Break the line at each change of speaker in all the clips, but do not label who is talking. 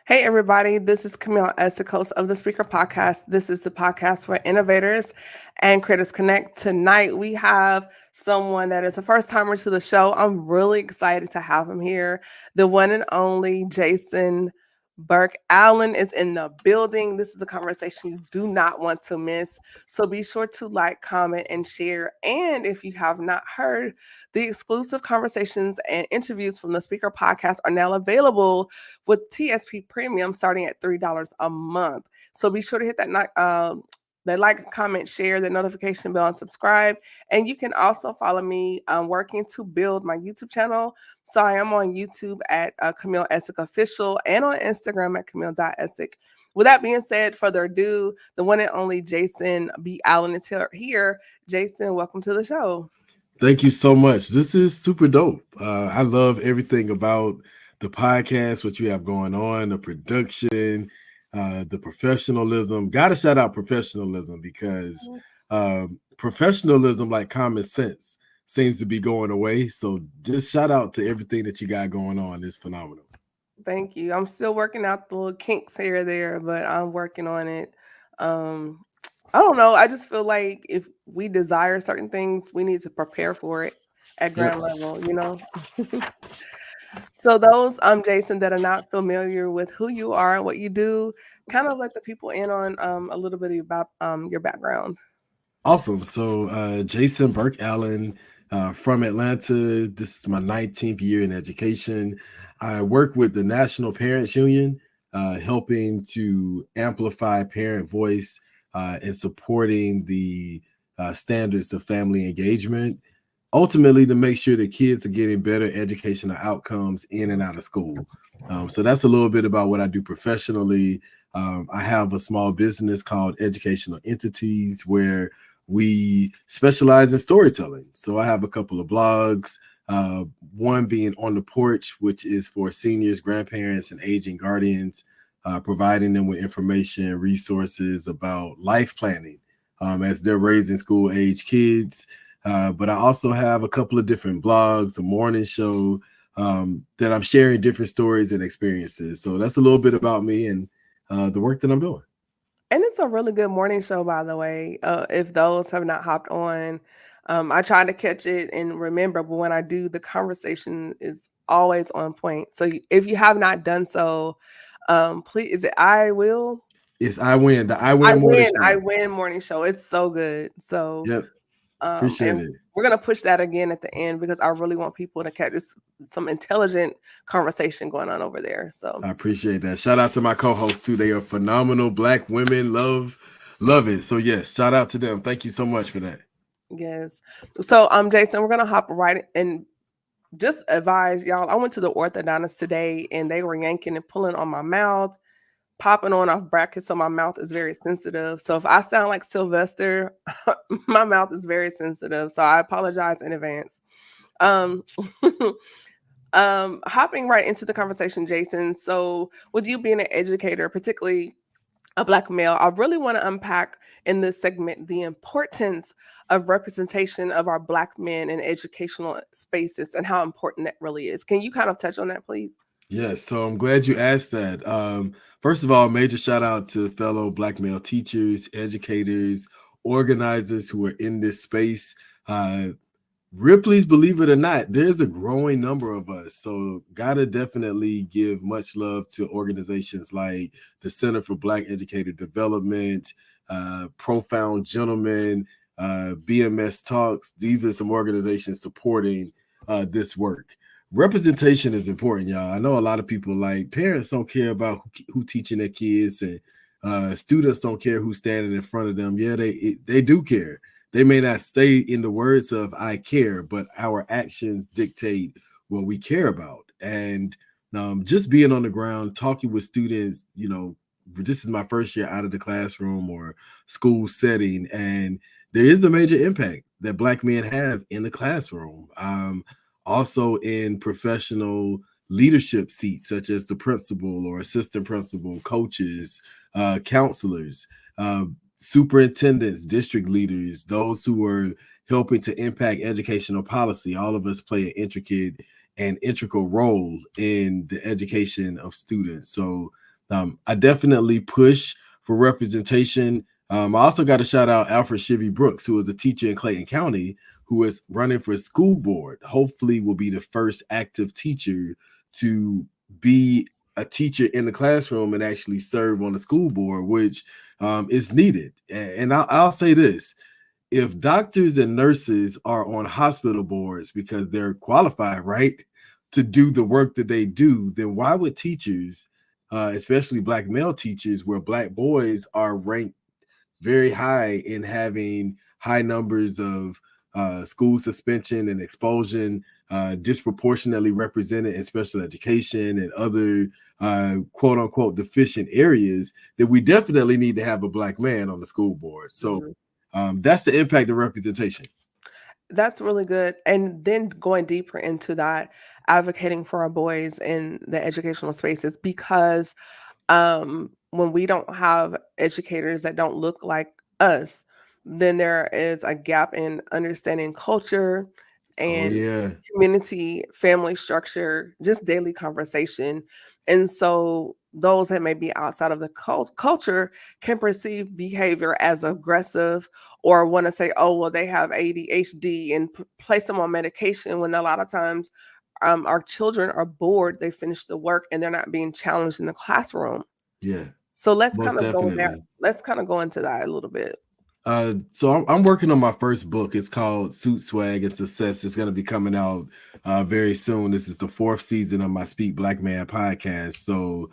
Hey, everybody, this is Camille as the host of the Speaker Podcast. This is the podcast where innovators and creators connect. Tonight, we have someone that is a first timer to the show. I'm really excited to have him here. The one and only Jason Burke Allen is in the building. This is a conversation you do not want to miss. So be sure to like, comment, and share. And if you have not heard, the exclusive conversations and interviews from the Speaker Podcast are now available with TSP Premium starting at $3 a month. So be sure to hit that like, comment, share, the notification bell, and subscribe. And you can also follow me working to build my YouTube channel. So I am on YouTube at Camille Essick Official and on Instagram at Camille.Essick. With that being said, further ado, the one and only Jason B. Allen is here. Jason, welcome to the show.
Thank you so much. This is super dope. I love everything about the podcast, what you have going on, the production, the professionalism. Got to shout out professionalism because professionalism, like common sense, seems to be going away. So just shout out to everything that you got going on. It's phenomenal.
Thank you. I'm still working out the little kinks here or there, but I'm working on it. I don't know. I just feel like if we desire certain things, we need to prepare for it at ground level, you know? So those, Jason, that are not familiar with who you are and what you do, kind of let the people in on a little bit about your background.
Awesome. So Jason Burke Allen from Atlanta. This is my 19th year in education. I work with the National Parents Union, helping to amplify parent voice and supporting the standards of family engagement, ultimately to make sure that kids are getting better educational outcomes in and out of school. So that's a little bit about what I do professionally. I have a small business called Educational Entities where we specialize in storytelling. So I have a couple of blogs, one being On the Porch, which is for seniors, grandparents, and aging guardians, providing them with information, resources about life planning as they're raising school-age kids. But I also have a couple of different blogs, a morning show that I'm sharing different stories and experiences. So that's a little bit about me and the work that I'm doing.
And it's a really good morning show, by the way. If those have not hopped on, I try to catch it and remember, but when I do, the conversation is always on point. So if you have not done so, please, is it I Will?
It's I Win, the I Win morning show.
I Win morning show. It's so good. So
yep. Appreciate it.
We're going to push that again at the end because I really want people to catch some intelligent conversation going on over there. So
I appreciate that. Shout out to my co-hosts too. They are phenomenal. Black women, love it. So yes, shout out to them. Thank you so much for that.
Yes. So Jason, we're going to hop right in. Just advise y'all, I went to the orthodontist today and they were yanking and pulling on my mouth, popping on off brackets, so my mouth is very sensitive. So if I sound like Sylvester, my mouth is very sensitive. So I apologize in advance. Hopping right into the conversation, Jason. So with you being an educator, particularly a Black male, I really want to unpack in this segment the importance of representation of our Black men in educational spaces and how important that really is. Can you kind of touch on that, please?
Yes, so I'm glad you asked that. First of all, major shout out to fellow Black male teachers, educators, organizers who are in this space. Ripley's, believe it or not, there's a growing number of us. So gotta definitely give much love to organizations like the Center for Black Educator Development, Profound Gentlemen, BMS Talks. These are some organizations supporting this work. Representation is important, y'all. I know a lot of people, like, parents don't care about who teaching their kids, and students don't care who's standing in front of them. Yeah, they do care. They may not say in the words of "I care," but our actions dictate what we care about. And just being on the ground, talking with students, this is my first year out of the classroom or school setting, and there is a major impact that Black men have in the classroom. Also in professional leadership seats, such as the principal or assistant principal, coaches, counselors, superintendents, district leaders, those who are helping to impact educational policy. All of us play an intricate and integral role in the education of students. So I definitely push for representation. I also got to shout out Alfred Shivy Brooks, who is a teacher in Clayton County, who is running for school board. Hopefully will be the first active teacher to be a teacher in the classroom and actually serve on the school board, which is needed. And I'll say this: if doctors and nurses are on hospital boards because they're qualified, right, to do the work that they do, then why would teachers, especially Black male teachers, where Black boys are ranked very high in having high numbers of school suspension and expulsion, disproportionately represented in special education and other quote unquote deficient areas, that we definitely need to have a Black man on the school board. So that's the impact of representation.
That's really good. And then going deeper into that, advocating for our boys in the educational spaces, because when we don't have educators that don't look like us, then there is a gap in understanding culture
Oh
and
yeah.
community, family structure, just daily conversation. And so those that may be outside of the culture can perceive behavior as aggressive, or want to say, oh, well, they have ADHD, and place them on medication, when a lot of times our children are bored, they finish the work, and they're not being challenged in the classroom.
Yeah,
So let's kind
most
of go there.
definitely.
Let's kind of go into that a little bit.
So I'm working on my first book. It's called Suit Swag and Success. It's going to be coming out very soon. This is the fourth season of my Speak Black Man podcast. So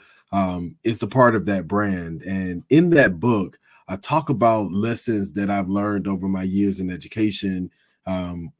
it's a part of that brand. And in that book, I talk about lessons that I've learned over my years in education.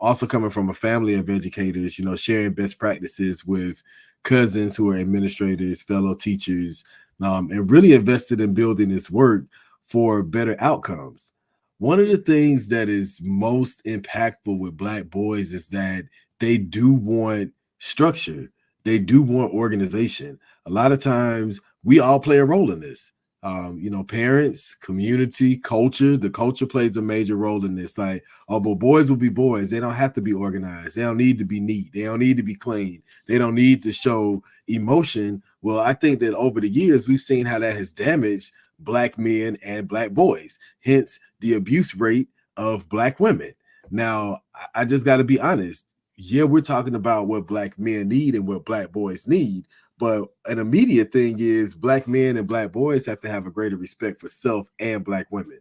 Also coming from a family of educators, sharing best practices with cousins who are administrators, fellow teachers, and really invested in building this work for better outcomes. One of the things that is most impactful with Black boys is that they do want structure. They do want organization. A lot of times we all play a role in this. Parents, community, culture. The culture plays a major role in this. Like, oh, but boys will be boys. They don't have to be organized. They don't need to be neat. They don't need to be clean. They don't need to show emotion. Well, I think that over the years, we've seen how that has damaged Black men and Black boys. Hence, the abuse rate of Black women. Now, I just got to be honest. Yeah, we're talking about what Black men need and what Black boys need, but an immediate thing is Black men and Black boys have to have a greater respect for self and Black women.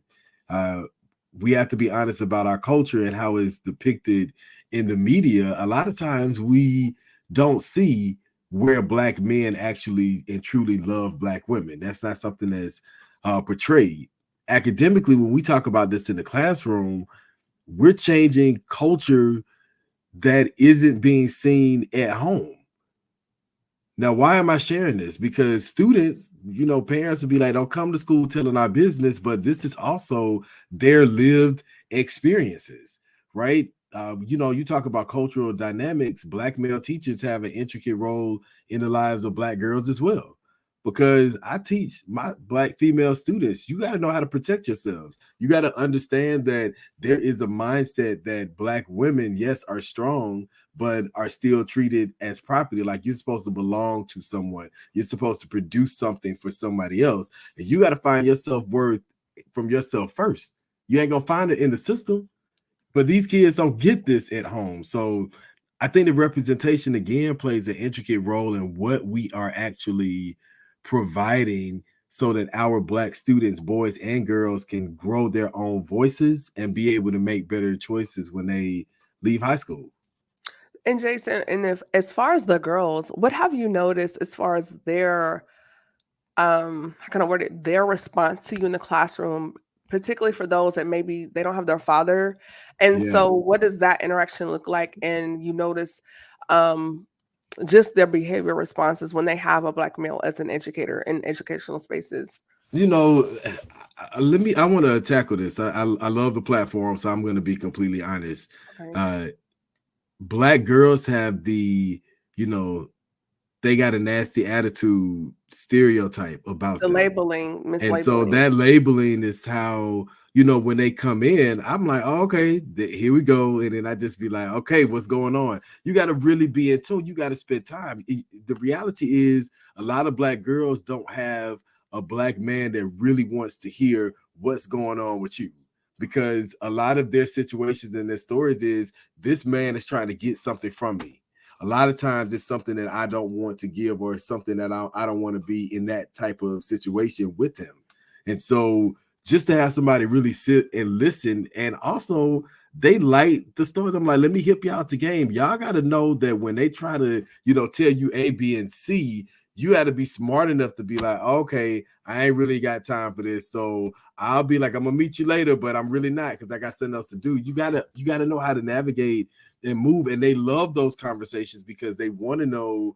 Uh, we have to be honest about our culture and how it's depicted in the media. A lot of times we don't see where Black men actually and truly love Black women. That's not something that's portrayed. Academically, when we talk about this in the classroom, we're changing culture that isn't being seen at home. Now, why am I sharing this? Because students, parents will be like, don't come to school telling our business, but this is also their lived experiences, right? You talk about cultural dynamics. Black male teachers have an intricate role in the lives of Black girls as well. Because I teach my Black female students, you got to know how to protect yourselves. You got to understand that there is a mindset that Black women, yes, are strong, but are still treated as property. Like, you're supposed to belong to someone. You're supposed to produce something for somebody else. And you got to find your self-worth from yourself first. You ain't gonna find it in the system. But these kids don't get this at home. So I think the representation again plays an intricate role in what we are actually providing, so that our Black students, boys and girls, can grow their own voices and be able to make better choices when they leave high school.
And Jason, and if as far as the girls, what have you noticed as far as their how can I word it, their response to you in the classroom, particularly for those that maybe they don't have their father. And
Yeah.
so what does that interaction look like? And you notice um just their behavior responses when they have a black male as an educator in educational spaces.
You know, let me. I want to tackle this. I love the platform, so I'm going to be completely honest.
Okay.
Uh, Black girls have the, you know, they got a nasty attitude stereotype about
The
them.
labeling,
And so
mislabeling.
that labeling is how, when they come in, I'm like, oh, okay, here we go. And then I just be like, okay, what's going on? You got to really be in tune. You got to spend time. The reality is, a lot of black girls don't have a black man that really wants to hear what's going on with you. Because a lot of their situations and their stories is, this man is trying to get something from me. A lot of times it's something that I don't want to give, or something that I don't want to be in that type of situation with him. And so just to have somebody really sit and listen, and also they like the stories. I'm like, let me hip y'all to game. Y'all got to know that when they try to, tell you A, B, and C, you got to be smart enough to be like, okay, I ain't really got time for this. So I'll be like, I'm gonna meet you later, but I'm really not, because I got something else to do. You gotta know how to navigate and move. And they love those conversations because they want to know,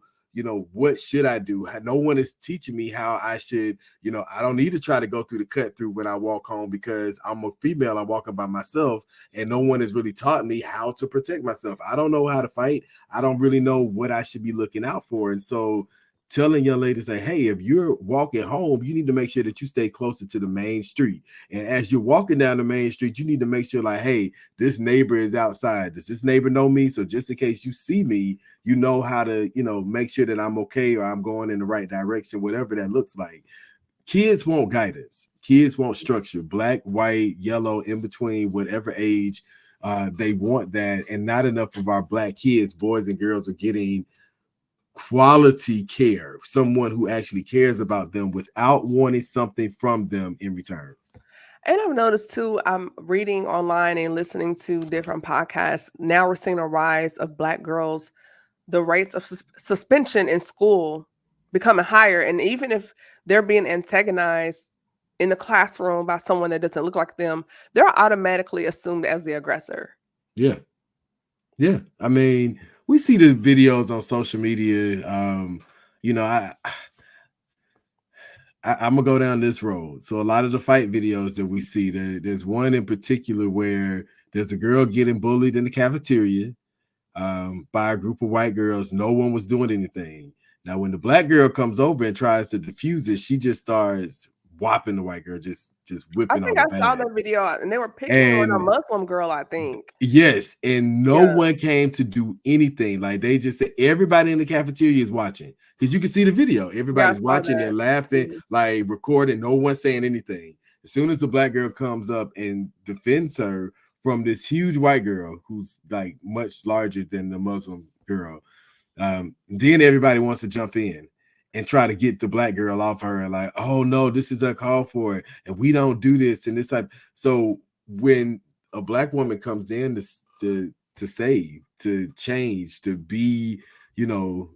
what should I do? No one is teaching me how I should, I don't need to try to go through the cut through when I walk home, because I'm a female, I'm walking by myself, and no one has really taught me how to protect myself. I don't know how to fight. I don't really know what I should be looking out for. And so telling young ladies, say, hey, if you're walking home, you need to make sure that you stay closer to the main street. And as you're walking down the main street, you need to make sure, like, hey, this neighbor is outside. Does this neighbor know me? So just in case you see me, you know how to, make sure that I'm okay, or I'm going in the right direction, whatever that looks like. Kids want guidance. Kids want structure. Black, white, yellow, in between, whatever age, they want that. And not enough of our black kids, boys and girls, are getting quality care, someone who actually cares about them without wanting something from them in return.
And I've noticed too, I'm reading online and listening to different podcasts. Now we're seeing a rise of black girls, the rates of suspension in school becoming higher. And even if they're being antagonized in the classroom by someone that doesn't look like them, they're automatically assumed as the aggressor.
Yeah. Yeah. I mean, we see the videos on social media. You know, I'm gonna go down this road. So a lot of the fight videos that we see, there's one in particular where there's a girl getting bullied in the cafeteria, by a group of white girls. No one was doing anything. Now, when the black girl comes over and tries to diffuse it, she just starts whopping the white girl, just
I
whipping
think
on her
I saw
bad.
that video and they were picking on a
And
Muslim girl, I think.
yes, and no
Yeah.
one came to do anything. Like, they just said everybody in the cafeteria is watching, because you can see the video.
Yeah, I
Everybody's
saw
watching, they're
that.
laughing,
Mhm.
like recording. No one saying anything. As soon as the black girl comes up and defends her from this huge white girl who's like much larger than the Muslim girl, then everybody wants to jump in and try to get the black girl off her. Like, oh no, this is uncalled for, and we don't do this and this type. So when a black woman comes in to save, to change, to be, you know,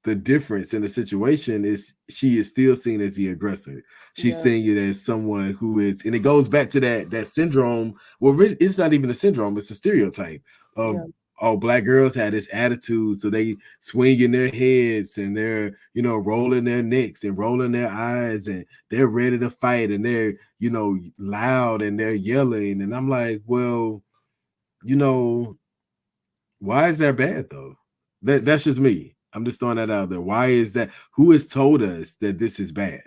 the difference in the situation, is she is still seen as the aggressor. She's
Yeah,
seeing it as someone who is, and it goes back to that syndrome. Well, really, it's not even a syndrome; it's a stereotype of,
yeah.
oh, black girls had this attitude, so they swinging their heads and they're, rolling their necks and rolling their eyes, and they're ready to fight, and they're, loud, and they're yelling. And I'm like, well, you know, why is that bad though? That's just me. I'm just throwing that out there. Why is that? Who has told us that this is bad?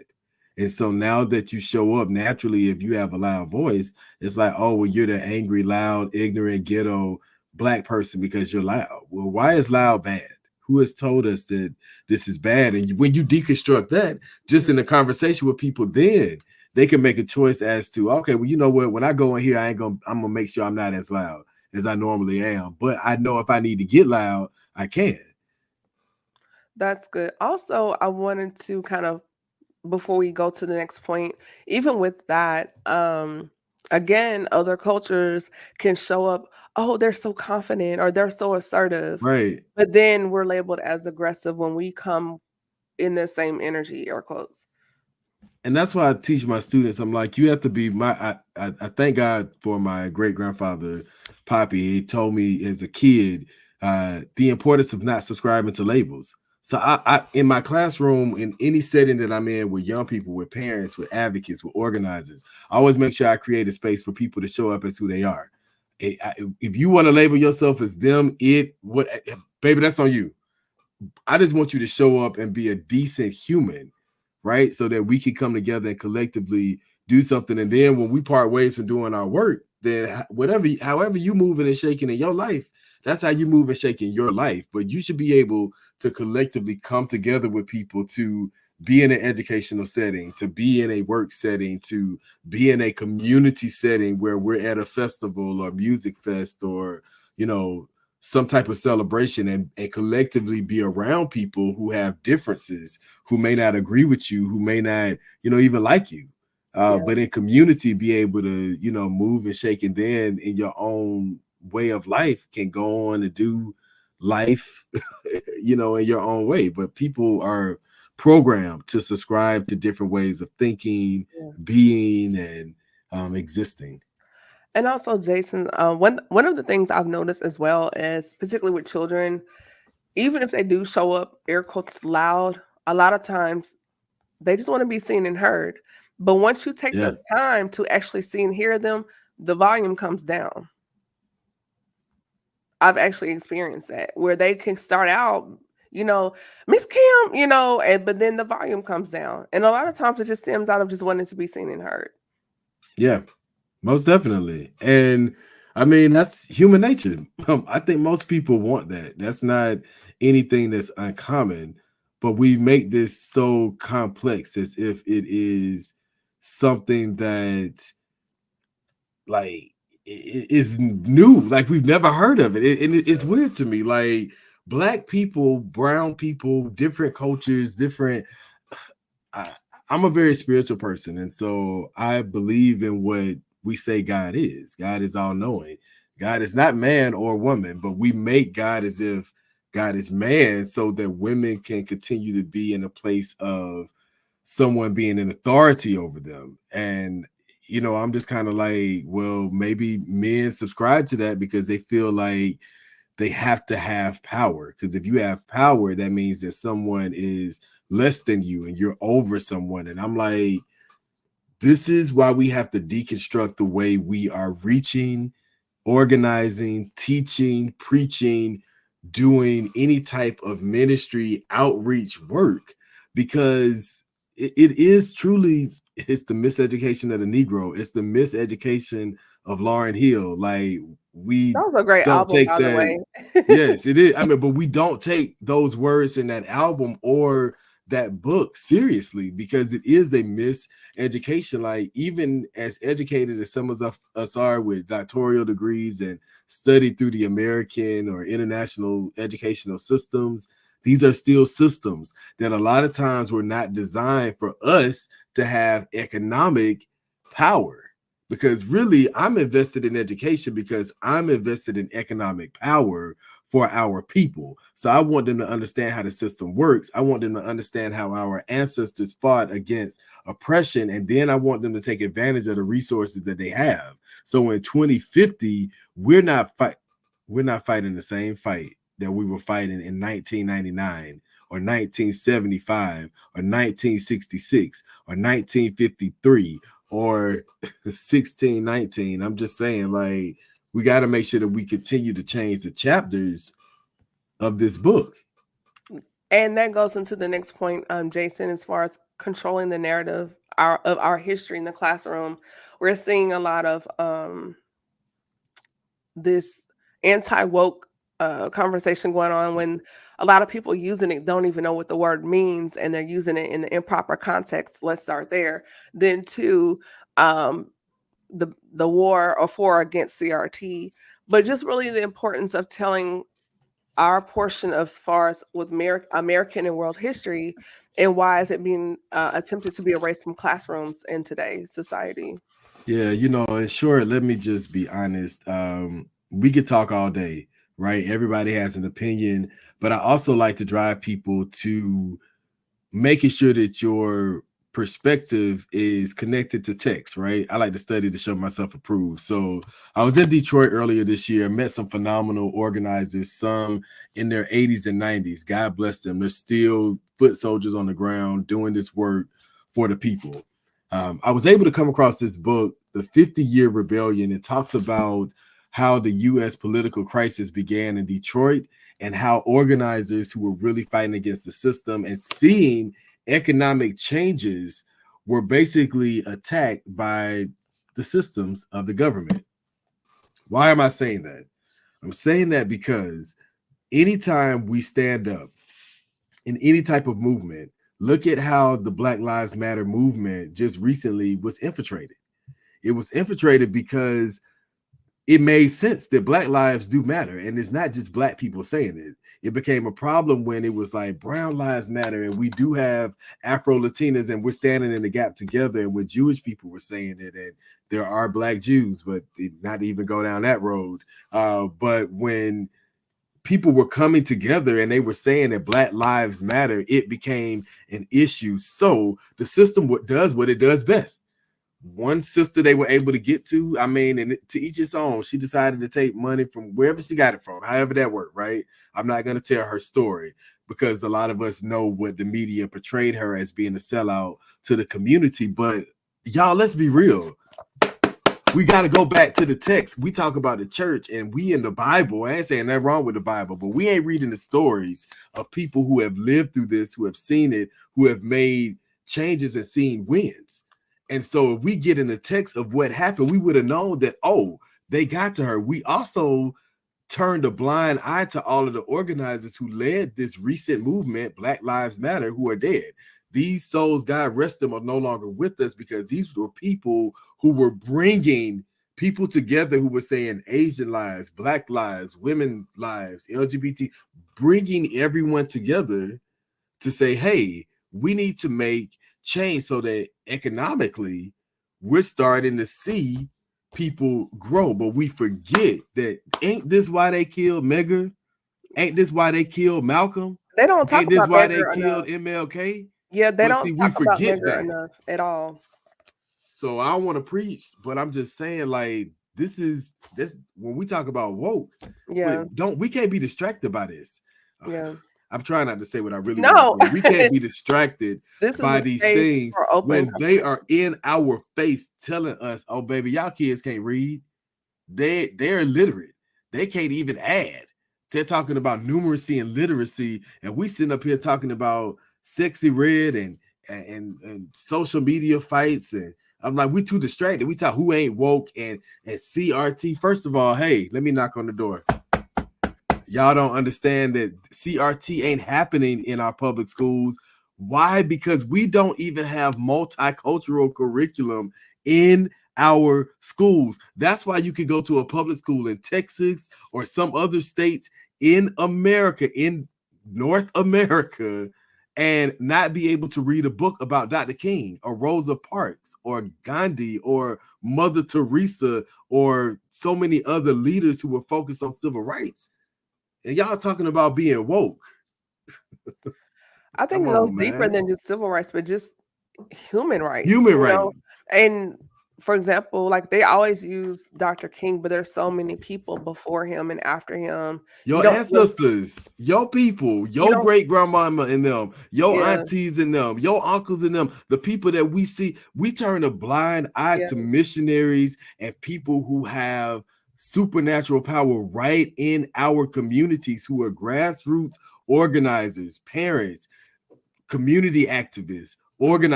And so now that you show up naturally, if you have a loud voice, it's like, oh, well, you're the angry, loud, ignorant, ghetto black person because you're loud. Well, why is loud bad? Who has told us that this is bad? And when you deconstruct that, just
Mhm.
in a conversation with people, then they can make a choice as to, okay, well, you know what? When I go in here, I'm gonna make sure I'm not as loud as I normally am. But I know if I need to get loud, I can.
That's good. Also, I wanted to kind of before we go to the next point, even with that, Again, other cultures can show up, oh, they're so confident or they're so assertive,
Right.
but then we're labeled as aggressive when we come in the same energy, air quotes.
And that's why I teach my students. I'm like, you have to be my. I thank God for my great grandfather, Poppy. He told me as a kid the importance of not subscribing to labels. So I, in my classroom, in any setting that I'm in, with young people, with parents, with advocates, with organizers, I always make sure I create a space for people to show up as who they are. If you want to label yourself as them, what, baby, that's on you. I just want you to show up and be a decent human, right? So that we can come together and collectively do something. And then when we part ways from doing our work, then however you moving and shaking in your life, that's how you move and shake in your life. But you should be able to collectively come together with people to be in an educational setting, to be in a work setting, to be in a community setting where we're at a festival or music fest or, you know, some type of celebration, and collectively be around people who have differences, who may not agree with you, who may not, even like you.
Yeah.
But in community, be able to, move and shake, and then in your own way of life can go on and do life, in your own way. But people are programmed to subscribe to different ways of thinking,
Yeah.
being, and existing.
And also, Jason, one of the things I've noticed as well is, particularly with children, even if they do show up air quotes loud, a lot of times they just want to be seen and heard. But once you take
Yeah.
the time to actually see and hear them, the volume comes down. I've actually experienced that where they can start out, you know, Miss Kim, and but then the volume comes down. And a lot of times it just stems out of just wanting to be seen and heard.
Yeah. Most definitely. And I mean, that's human nature. I think most people want that. That's not anything that's uncommon, but we make this so complex as if it is something that, like, is new. Like, we've never heard of it. And it's weird to me. Like, black people, brown people, different cultures, different. I, I'm a very spiritual person, and so I believe in what we say God is. God is all knowing. God is not man or woman, but we make God as if God is man so that women can continue to be in a place of someone being an authority over them. And, I'm just kind of like, well, maybe men subscribe to that because they feel like they have to have power, because if you have power, that means that someone is less than you and you're over someone. And I'm like, this is why we have to deconstruct the way we are reaching, organizing, teaching, preaching, doing any type of ministry outreach work, because it is truly, it's the miseducation of the Negro. It's the miseducation of Lauryn Hill. Like, we
That was a great
don't
album,
take
by the
that.
way.
Yes, it is. I mean, but we don't take those words in that album or that book seriously, because it is a miseducation. Like, even as educated as some of us are with doctoral degrees and studied through the American or international educational systems, these are still systems that a lot of times were not designed for us to have economic power. Because really, I'm invested in education because I'm invested in economic power for our people. So I want them to understand how the system works. I want them to understand how our ancestors fought against oppression. And then I want them to take advantage of the resources that they have. So in 2050, we're not fighting the same fight that we were fighting in 1999 or 1975 or 1966 or 1953 or 1619. I'm just saying, like, we got to make sure that we continue to change the chapters of this book.
And that goes into the next point, Jason, as far as controlling the narrative of our history in the classroom. We're seeing a lot of this anti-woke conversation going on when a lot of people using it don't even know what the word means, and they're using it in the improper context. Let's start there. Then two, um, the war or for against CRT, but just really the importance of telling our portion as far as with American and world history, and why is it being attempted to be erased from classrooms in today's society?
Yeah, and sure, let me just be honest. We could talk all day, right? Everybody has an opinion, but I also like to drive people to making sure that your perspective is connected to text, right? I like to study to show myself approved. So I was in Detroit earlier this year, met some phenomenal organizers, some in their 80s and 90s. God bless them. They're still foot soldiers on the ground doing this work for the people. I was able to come across this book, The 50-Year Rebellion. It talks about how the U.S. political crisis began in Detroit and how organizers who were really fighting against the system and seeing economic changes were basically attacked by the systems of the government. Why am I saying that? I'm saying that because anytime we stand up in any type of movement, look at how the Black Lives Matter movement just recently was infiltrated. It was infiltrated because it made sense that Black lives do matter. And it's not just Black people saying it. It became a problem when it was like brown lives matter. And we do have Afro Latinas and we're standing in the gap together. And when Jewish people were saying it, and there are Black Jews, but not even go down that road. But when people were coming together and they were saying that Black lives matter, it became an issue. So the system does what it does best. One sister they were able to get to, I mean, and to each its own, she decided to take money from wherever she got it from, however that worked, right? I'm not going to tell her story because a lot of us know what the media portrayed her as being a sellout to the community. But y'all, let's be real. We got to go back to the text. We talk about the church and we in the Bible. I ain't saying nothing wrong with the Bible, but we ain't reading the stories of people who have lived through this, who have seen it, who have made changes and seen wins. And so if we get in the text of what happened, we would have known that, oh, they got to her. We also turned a blind eye to all of the organizers who led this recent movement, Black Lives Matter, who are dead. These souls, God rest them, are no longer with us because these were people who were bringing people together who were saying Asian lives, Black lives, women lives, LGBT, bringing everyone together to say, hey, we need to make change so that economically we're starting to see people grow. But we forget that ain't this why they killed Medgar? Ain't this why they killed Malcolm?
They don't talk
Ain't this
about
why they
Medgar
killed
enough.
MLK?
Yeah, they
But
don't
see, we
talk about
forget
Medgar
that.
enough at all.
So I don't want to preach, but I'm just saying, like, this when we talk about woke,
Yeah,
we can't be distracted by this.
yeah.
I'm trying not to say what I really want
No,
to say. We can't be distracted
this is
by
a
these
space
things
for open
when they are
conversation.
in our face telling us, oh baby, y'all kids can't read. They're illiterate. They can't even add. They're talking about numeracy and literacy, and we sitting up here talking about sexy red and social media fights. And I'm like, we too distracted. We talk who ain't woke and CRT. First of all, hey, let me knock on the door. Y'all don't understand that CRT ain't happening in our public schools. Why? Because we don't even have multicultural curriculum in our schools. That's why you can go to a public school in Texas or some other states in America, in North America, and not be able to read a book about Dr. King or Rosa Parks or Gandhi or Mother Teresa or so many other leaders who were focused on civil rights. And y'all talking about being woke.
I think
Come
it goes
on,
deeper
man.
than just civil rights, but just human rights,
Human rights.
And for example, like they always use Dr. King, but there's so many people before him and after him. You
Your
don't really,
ancestors, your people,
you
your
don't,
great grandmama and them, your
yeah,
aunties and them, your uncles and them, the people that we see, we turn a blind eye
yeah,
to missionaries and people who have supernatural power right in our communities who are grassroots organizers, parents, community activists,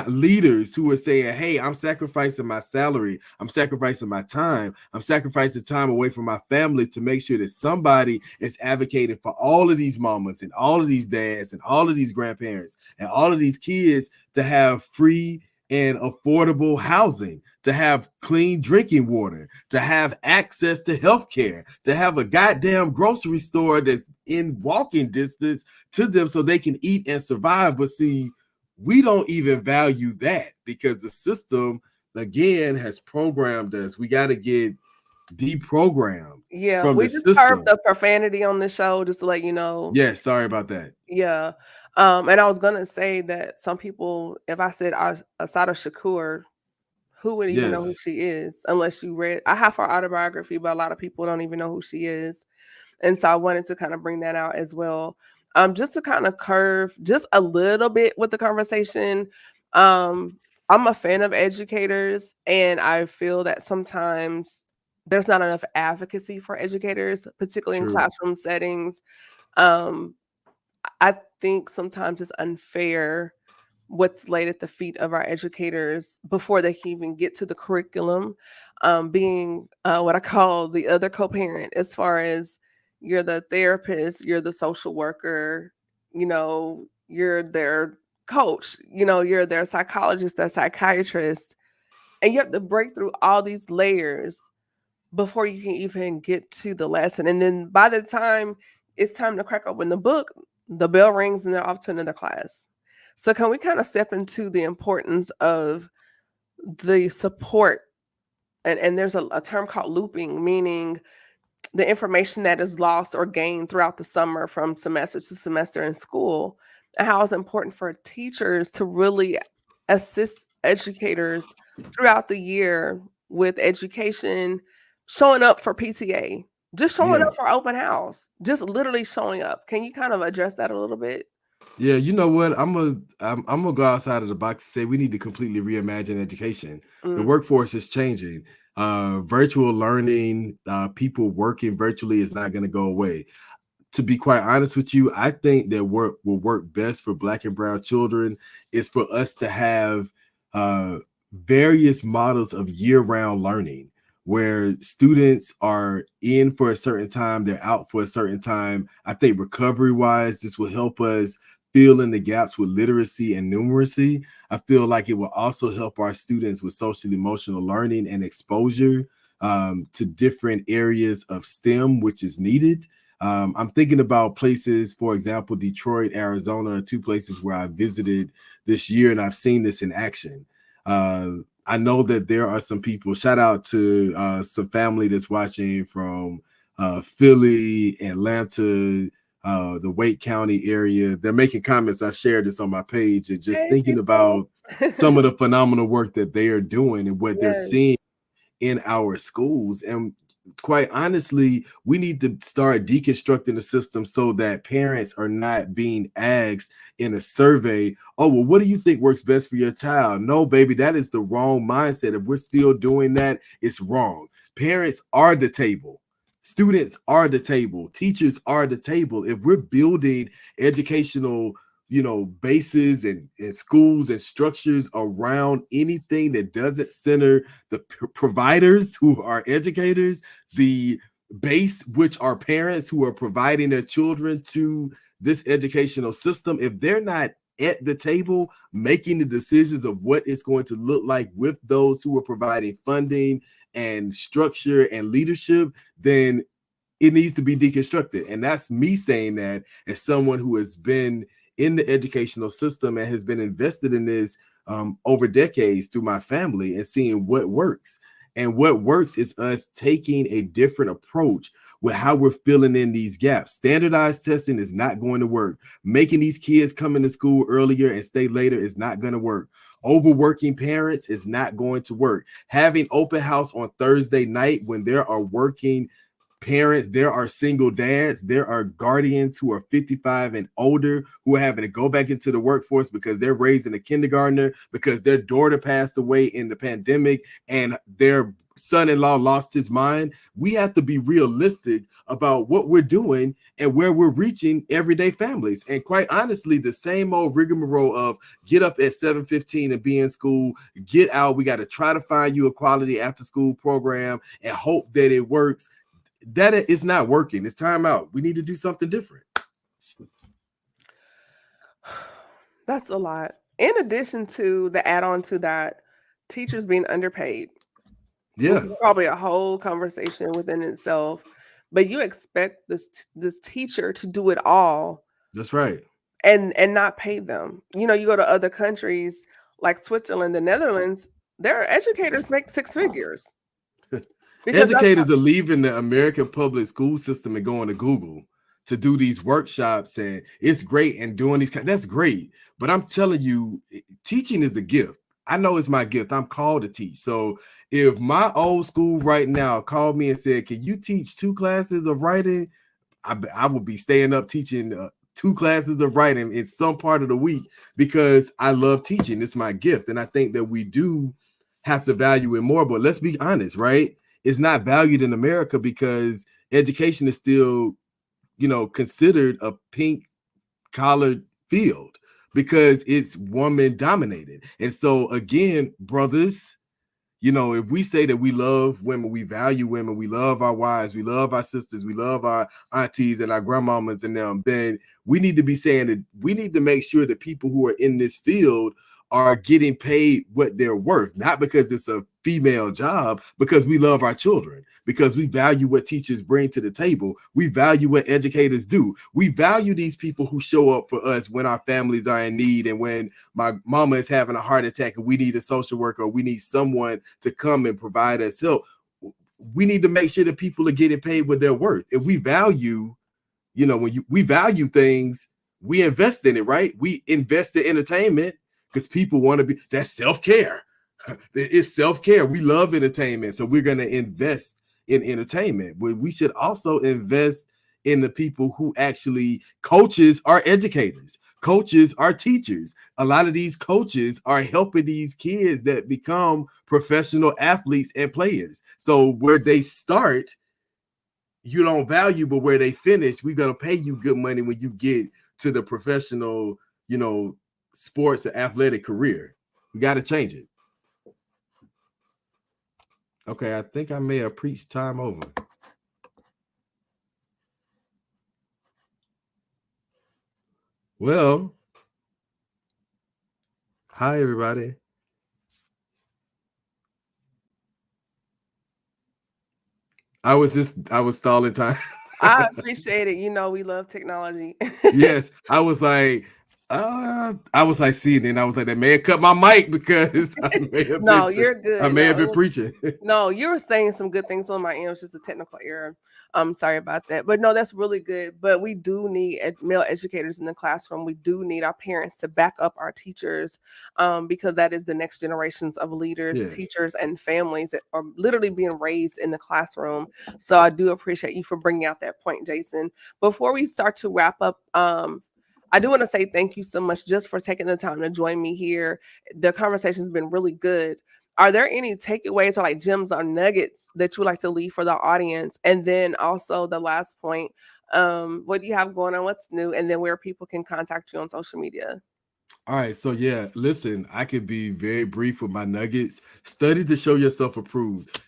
leaders who are saying, hey, I'm sacrificing my salary, I'm sacrificing my time, I'm sacrificing time away from my family to make sure that somebody is advocating for all of these mamas and all of these dads and all of these grandparents and all of these kids to have free and affordable housing, to have clean drinking water, to have access to health care, to have a goddamn grocery store that's in walking distance to them so they can eat and survive. But see, we don't even value that because the system again has programmed us. We got to get deprogrammed
Yeah,
from the
we just curbed
system.
the profanity on the show just to let you know.
Yeah, sorry about that.
Yeah. And I was gonna say that some people, if I said Asada Shakur, who would even know who
Yes,
she is unless you read? I have her autobiography, but a lot of people don't even know who she is. And so I wanted to kind of bring that out as well. Just to kind of curve just a little bit with the conversation. Um, I'm a fan of educators, and I feel that sometimes there's not enough advocacy for educators, particularly in
true.
classroom settings. Um, I think sometimes it's unfair what's laid at the feet of our educators before they can even get to the curriculum, being what I call the other co-parent, as far as you're the therapist, you're the social worker, you're their coach, you're their psychologist, their psychiatrist, and you have to break through all these layers before you can even get to the lesson. And then by the time it's time to crack open the book, the bell rings and they're off to another class. So can we kind of step into the importance of the support? And there's a term called looping, meaning the information that is lost or gained throughout the summer from semester to semester in school, and how it's important for teachers to really assist educators throughout the year with education, showing up for PTA, just showing
Yeah.
up for open house, just literally showing up. Can you kind of address that a little bit?
Yeah, you know what? I'm gonna go outside of the box and say we need to completely reimagine education. The
Mm,
workforce is changing. Virtual learning, people working virtually is not going to go away. To be quite honest with you, I think that what will work best for Black and Brown children is for us to have uh, various models of year-round learning where students are in for a certain time, they're out for a certain time. I think recovery-wise, this will help us fill in the gaps with literacy and numeracy. I feel like it will also help our students with social emotional learning and exposure to different areas of STEM, which is needed. I'm thinking about places, for example, Detroit, Arizona, are two places where I visited this year, and I've seen this in action. Uh, I know that there are some people, shout out to some family that's watching from Philly, Atlanta, the Wake County area. They're making comments. I shared this on my page and just
hey,
thinking
people.
about some of the phenomenal work that they are doing and what they're
Yes.
seeing in our schools. And quite honestly, we need to start deconstructing the system so that parents are not being asked in a survey, oh, well, what do you think works best for your child? No, baby, that is the wrong mindset. If we're still doing that, it's wrong. Parents are the table. Students are the table. Teachers are the table. If we're building educational bases and schools and structures around anything that doesn't center the providers who are educators, the base, which are parents who are providing their children to this educational system, if they're not at the table making the decisions of what it's going to look like with those who are providing funding and structure and leadership, then it needs to be deconstructed. And that's me saying that as someone who has been in the educational system and has been invested in this over decades through my family and seeing what works. And what works is us taking a different approach with how we're filling in these gaps. Standardized testing is not going to work. Making these kids come into school earlier and stay later is not going to work. Overworking parents is not going to work. Having open house on Thursday night when there are working parents, there are single dads, there are guardians who are 55 and older who are having to go back into the workforce because they're raising a kindergartner because their daughter passed away in the pandemic and their son-in-law lost his mind. We have to be realistic about what we're doing and where we're reaching everyday families. And quite honestly, the same old rigmarole of get up at 7:15 and be in school, get out, we got to try to find you a quality after school program and hope that it works, that is not working. It's time out. We need to do something different.
That's a lot. In addition to the add-on to that, teachers being underpaid, which
Yeah,
is probably a whole conversation within itself. But you expect this teacher to do it all
that's right.
and not pay them. You go to other countries like Switzerland, the Netherlands. Their educators make six figures because that's
Educators are leaving the American public school system and going to Google to do these workshops, and it's great, and doing these that's great. But I'm telling you, teaching is a gift. I know it's my gift. I'm called to teach. So if my old school right now called me and said, "Can you teach 2 classes of writing?" I would be staying up teaching 2 classes of writing in some part of the week because I love teaching. It's my gift, and I think that we do have to value it more. But let's be honest, right? It's not valued in America because education is still, considered a pink collared field because it's woman dominated. And so again, brothers, if we say that we love women, we value women, we love our wives, we love our sisters, we love our aunties and our grandmamas and them, then we need to be saying that we need to make sure that people who are in this field are getting paid what they're worth, not because it's a female job, because we love our children, because we value what teachers bring to the table. We value what educators do. We value these people who show up for us when our families are in need and when my mama is having a heart attack and we need a social worker or we need someone to come and provide us help. We need to make sure that people are getting paid what they're worth. If we value, we value things, we invest in it, right? We invest in entertainment because people want to be, that's self-care. It's self-care. We love entertainment. So we're going to invest in entertainment. But we should also invest in the people who actually, coaches are educators. Coaches are teachers. A lot of these coaches are helping these kids that become professional athletes and players. So where they start, you don't value, but where they finish, we're going to pay you good money when you get to the professional, sports and athletic career. We got to change it. Okay, I think I may have preached time over. Well, hi everybody. I was stalling time.
I appreciate it. We love technology.
Yes, I was like, seeing it, and I was like, they may have cut my mic because I may have
No, you're good.
I may have been preaching.
No, you were saying some good things on my end. It was just a technical error. I'm sorry about that. But no, that's really good. But we do need male educators in the classroom. We do need our parents to back up our teachers because that is the next generations of leaders, teachers, and families that are literally being raised in the classroom. So I do appreciate you for bringing out that point, Jason. Before we start to wrap up, I do want to say thank you so much just for taking the time to join me here. The conversation's been really good. Are there any takeaways or like gems or nuggets that you would like to leave for the audience? And then also the last point, what do you have going on? What's new? And then where people can contact you on social media?
All right. So yeah, listen, I could be very brief with my nuggets. Study to show yourself approved.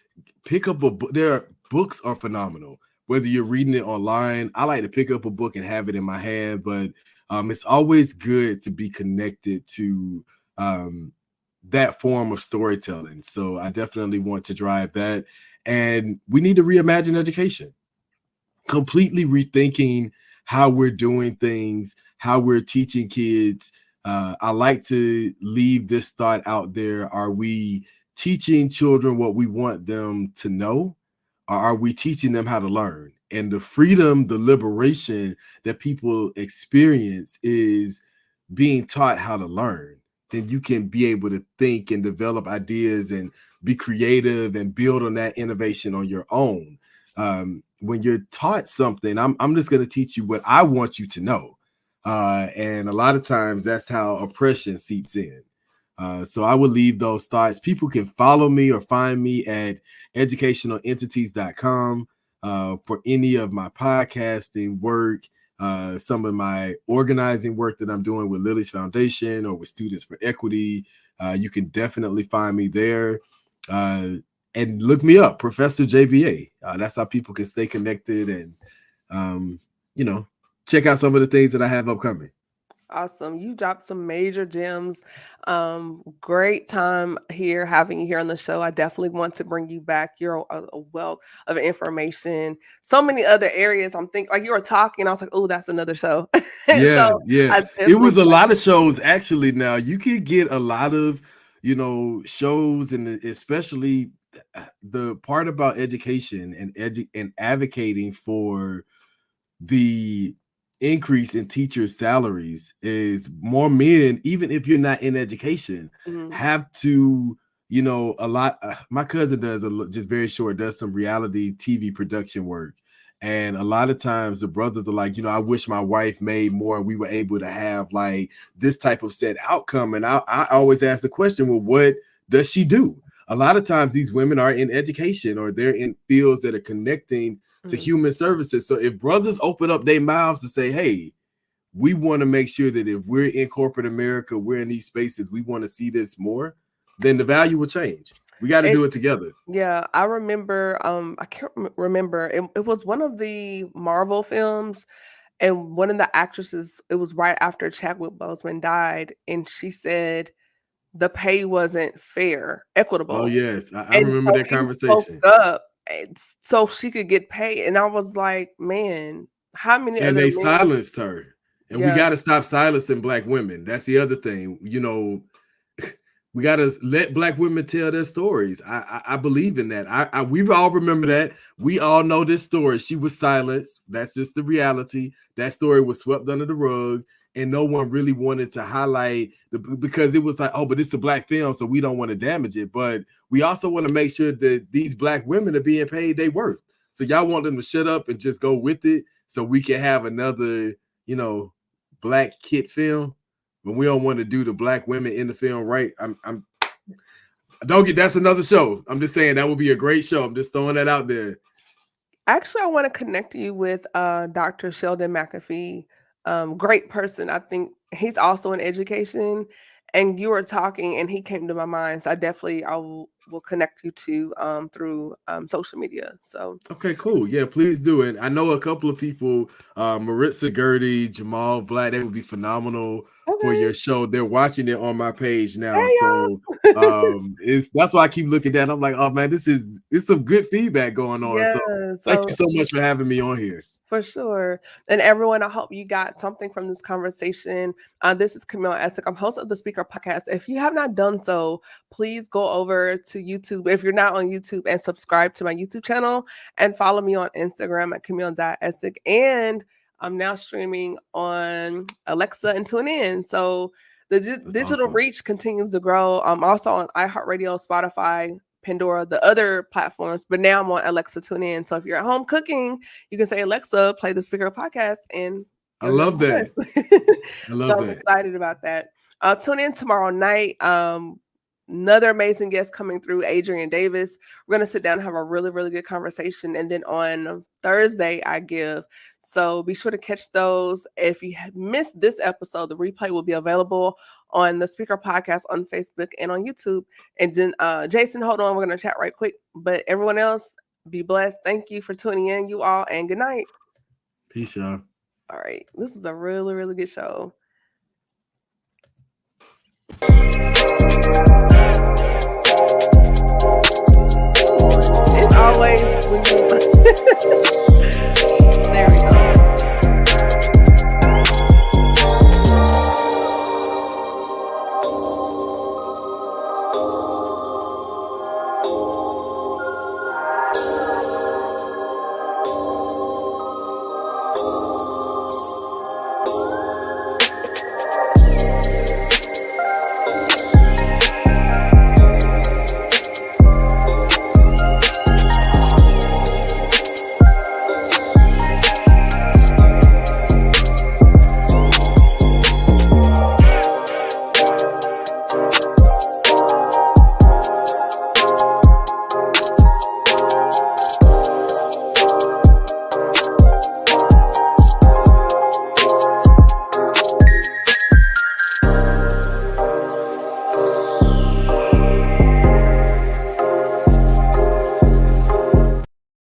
Pick up a book. Books are phenomenal. Whether you're reading it online, I like to pick up a book and have it in my hand, but it's always good to be connected to that form of storytelling. So I definitely want to drive that. And we need to reimagine education, completely rethinking how we're doing things, how we're teaching kids. I like to leave this thought out there. Are we teaching children what we want them to know? Or are we teaching them how to learn? And the freedom, the liberation that people experience is being taught how to learn. Then you can be able to think and develop ideas and be creative and build on that innovation on your own. When you're taught something, I'm just going to teach you what I want you to know. And a lot of times that's how oppression seeps in. So I will leave those thoughts. People can follow me or find me at educationalentities.com for any of my podcasting work, some of my organizing work that I'm doing with Lily's Foundation or with Students for Equity. You can definitely find me there. And look me up, Professor JBA. That's how people can stay connected and, check out some of the things that I have upcoming.
Awesome. You dropped some major gems. Great time here having you here on the show. I definitely want to bring you back. You're a wealth of information. So many other areas. I'm thinking like you were talking. I was like, oh, that's another show.
Yeah,
So
yeah.
I
It was
definitely
a lot of shows actually. Now you can get a lot of, shows, and especially the part about education and advocating for the increase in teachers' salaries is more men, even if you're not in education,
Mhm.
have to, a lot. My cousin does just very short, does some reality TV production work. And a lot of times the brothers are like, I wish my wife made more and we were able to have like this type of set outcome. And I always ask the question, well, what does she do? A lot of times these women are in education or they're in fields that are connecting to
Mhm.
human services. So if brothers open up their mouths to say, hey, we want to make sure that if we're in corporate America, we're in these spaces, we want to see this more, then the value will change. We got to
It
do it together.
Yeah, I remember, I can't remember, it was one of the Marvel films, and one of the actresses, it was right after Chadwick Boseman died, and she said the pay wasn't fair,
Oh,
equitable,
yes. I
and
remember
so
that
he spoke
conversation.
up, so she could get paid, and I was like, "Man, how many
And
other
they
men."
silenced her. And we
Yeah,
got to stop silencing Black women. That's the other thing. We got to let Black women tell their stories. I believe in that. We all remember that. We all know this story. She was silenced. That's just the reality. That story was swept under the rug, and no one really wanted to highlight because it was like, oh, but it's a Black film, so we don't want to damage it. But we also want to make sure that these Black women are being paid their worth. So y'all want them to shut up and just go with it, so we can have another, Black kid film. But we don't want to do the Black women in the film right. I don't get that's another show. I'm just saying that would be a great show. I'm just throwing that out there.
actually, I wanna connect you with, Dr. Sheldon McAfee, great person, I think he's also in education, and you were talking, and he came to my mind, so I will connect you to, through, social media, so
Okay, cool. Yeah, please do it. I know a couple of people, Maritza Gurdy, Jamal Black, they would be phenomenal for
okay.
your show. They're watching it on my page now.
Hey,
So
y'all.
it's that's why I keep looking at it. I'm like, oh man, it's some good feedback going on.
Yeah,
So thank you
so
so much for having me on here.
for sure. And everyone, I hope you got something from this conversation. This is Camille Essick. I'm host of the Speaker Podcast. If you have not done so, please go over to YouTube if you're not on YouTube and subscribe to my YouTube channel and follow me on Instagram at Camille.Essick. And I'm now streaming on Alexa and TuneIn. So the
That's
digital
awesome.
reach continues to grow. I'm also on iHeartRadio, Spotify, Pandora, the other platforms, but now I'm on Alexa Tune In. So if you're at home cooking, you can say, Alexa, play the Speaker Podcast, and
I
you'll hear
love
my
that.
voice.
I
So
love
I'm
that.
excited about that. Tune in tomorrow night. Another amazing guest coming through, Adrian Davis. We're going to sit down and have a really, really good conversation. And then on Thursday, I give. So be sure to catch those. If you have missed this episode, the replay will be available on the Speaker Podcast on Facebook and on YouTube. And then, Jason, hold on. We're going to chat right quick. But everyone else, be blessed. Thank you for tuning in, you all, and good night.
Peace, y'all.
All right. This is a really, really good show.